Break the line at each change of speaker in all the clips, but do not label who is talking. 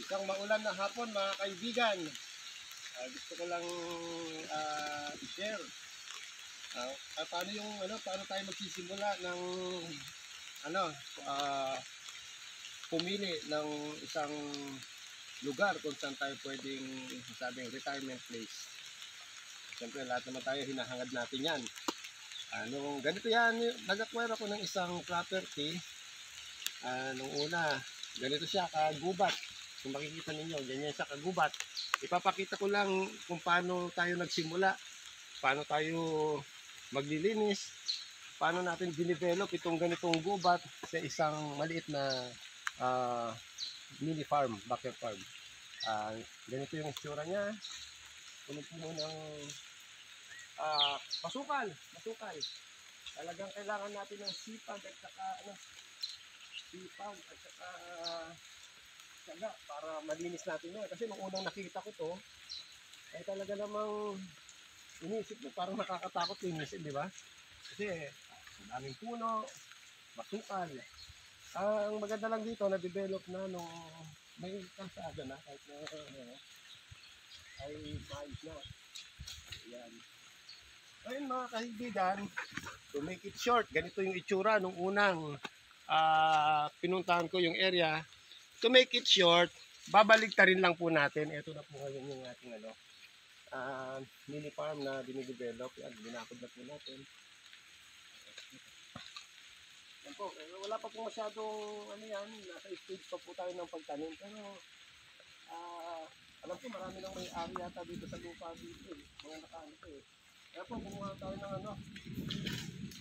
Isang maulan na hapon mga kaibigan. Gusto ko lang i-share. Paano tayo magsisimula ng ano, pumili ng isang lugar kung saan tayo pwedeng sabing retirement place. Siyempre lahat naman tayo hinahangad natin yan. Ganito yan, nag-acquire ako ng isang property. Nung una, ganito siya, kagubat. Kung makikita ninyo, ganyan siya kagubat. Ipapakita ko lang kung paano tayo nagsimula, paano tayo maglilinis, paano natin dinevelop itong ganitong gubat sa isang maliit na mini farm, backyard farm. Ganito yung itsura niya. Puno-puno ng masukal. Talagang kailangan natin ng sipag at saka tiyaga para malinis natin yan. Kasi nung unang nakita ko to, ay talaga namang inisip mo, parang nakakatakot inisip, di ba? Kasi daming puno, masukal. Ang maganda lang dito, na-develop na nung may kalsada na, kahit na ay maayos na. Ayan. Ayun mga kaibigan, to make it short, ganito yung itsura nung unang pinuntahan ko yung area. To make it short, babalik ta rin lang po natin. Ito na po ngayon yung ating mini farm na dinidevelop. Yan, binakod na po natin. Yan po, wala pa po masyadong nasa stage pa po tayo ng pagtanim. Pero alam po marami nang may area yata dito sa lupa dito eh. Mga nakaano po eh. Kaya po gumawa tayo ng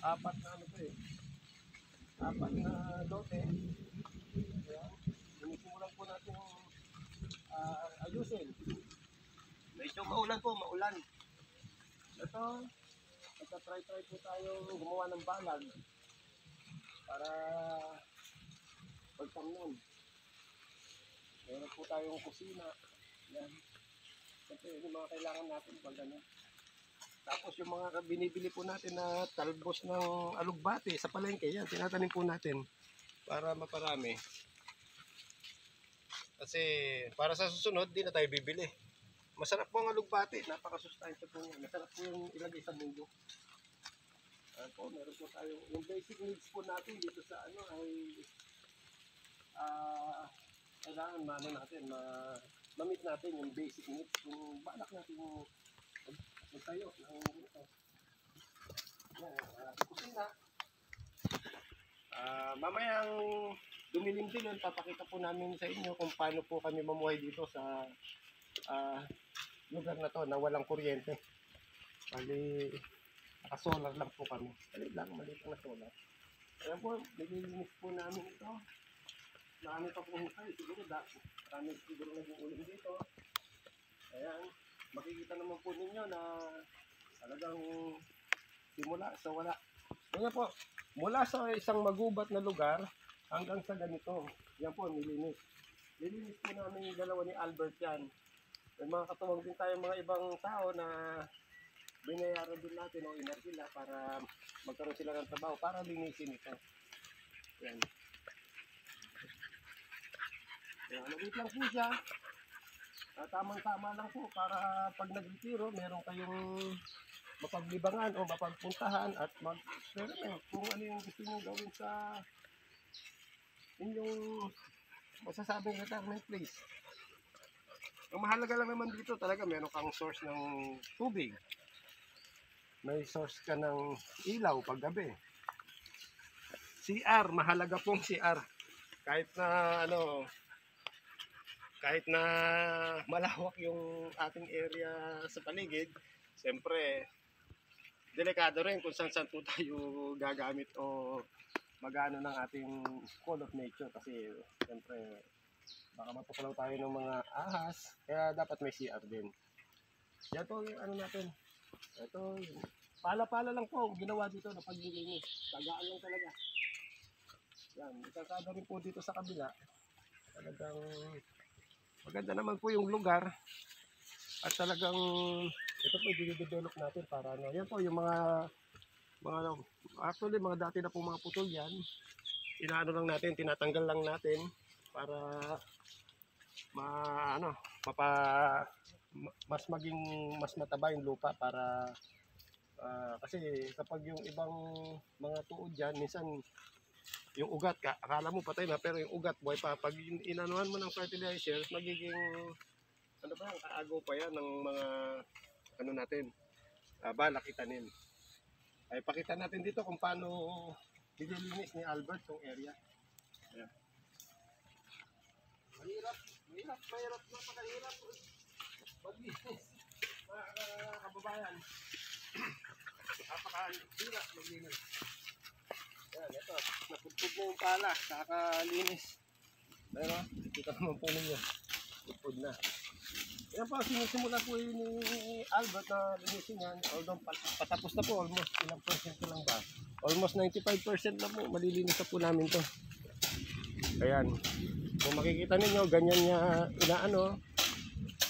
apat na lote. Ayan. Sinisimulan po natin ayusin. Medyo maulan. Ito, magta-try po tayo gumawa ng balag para pagtamnan. Meron po tayong kusina. Yan. Ito yung mga kailangan natin pag Tapos yung mga binibili po natin na talbos ng alugbati sa palengke, yan, tinatanim po natin para maparami. Kasi para sa susunod, di na tayo bibili. Masarap po ang alugbati, napakasustansya po niya. Masarap po yung ilagay sa mundo. Meron po tayo, yung basic needs po natin dito sa ay kailangan ma-meet natin yung basic needs. Kung balak natin yung magtayo ng ito. Yan, kusina. Mamayang dumilim-dilim, papakita po namin sa inyo kung paano po kami mamuhay dito sa lugar na to na walang kuryente. Bali, naka-solar lang po kami. Maliit lang na solar. Ayan po, nililinis po namin ito. Marami pa po hukay, siguro marami siguro naging uling dito. Ayan, makikita naman po ninyo na talagang simula sa wala. Ayan po, mula sa isang magubat na lugar hanggang sa ganito. Yan po, nilinis. Nilinis po namin yung dalawa ni Albert yan. May mga katuwang din tayo mga ibang tao na binayaran din natin o inargila para magkaroon sila ng trabaho para linisin ito. Yan. Yan, maliit lang po siya. Tamang-tama lang po para pag nag-retiro, meron kayong mapaglibangan o mapagpuntahan at mag-experiment kung ano yung gusto nyo gawin sa inyong masasabing retirement place. Ang mahalaga lang naman dito talaga meron kang source ng tubig. May source ka ng ilaw paggabi. CR, mahalaga pong CR. Kahit na malawak yung ating area sa paligid, siyempre delikado rin kung saan po tayo gagamit o magano ng ating call of nature kasi siyempre baka matuklaw tayo ng mga ahas, kaya dapat may CR din. Yan po yung natin. Ito, pala-pala lang po ginawa dito na paglilinis. Tagaan lang talaga. Yan, ikakada rin po dito sa kabila. Talagang maganda naman po yung lugar. At talagang ito po i-develop natin para yan po yung mga actually mga dati na po mga putol yan. Inaano lang natin, tinatanggal lang natin para ano, mas maging mas mataba yung lupa para kasi kapag yung ibang mga tuod dyan, minsan yung ugat, akala mo patay na, pero yung ugat buhay pa. Pag inanuhan mo ng fertilizer, magiging, ano ba, kaagaw pa yan ng mga, ano natin, balak itanim. Ay, pakita natin dito kung paano nililinis ni Albert tong area. Ayan. Mahirap, napakahirap maglinis, mga kababayan. Napakahirap maglinis. Yan, ito. Napudpud na yung pala. Nakakalinis. Pero, kita naman po ninyo. Pudpud na. Yan po, sinisimula po yun ni Albert na linisin yan. Although patapos na po, almost ilang percent lang ba? Almost 95% na po. Malilinis na po namin to. Ayan. Kung makikita ninyo, ganyan niya inaano.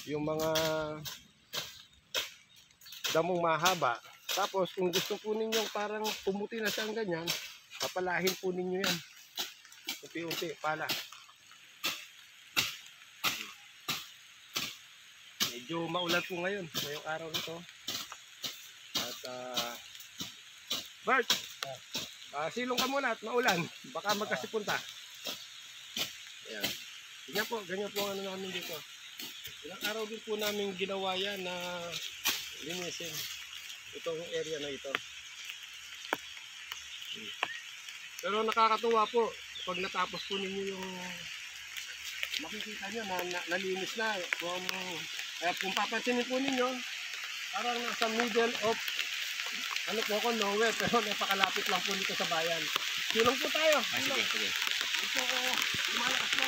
Yung mga damong mahaba. Tapos, kung gusto po ninyo parang pumuti na siyang ganyan, papalahin po ninyo yan. Unti-unti, pala. Medyo maulan po ngayon, ngayong araw nito. At, Bert, silong ka muna at maulan. Baka magkasipunta. Ayan. Ganyan po ang ano namin dito. Ilang araw din po namin ginawa yan na linisin itong area na ito. Pero nakakatuwa po pag natapos po ninyo yung makikita nyo na nalinis na. Kung papansinin po ninyo, parang nasa middle of ano po ako, nowhere, pero napakalapit lang po dito sa bayan. Silong po tayo.
Sige, sige.
Ito, lumalakas na.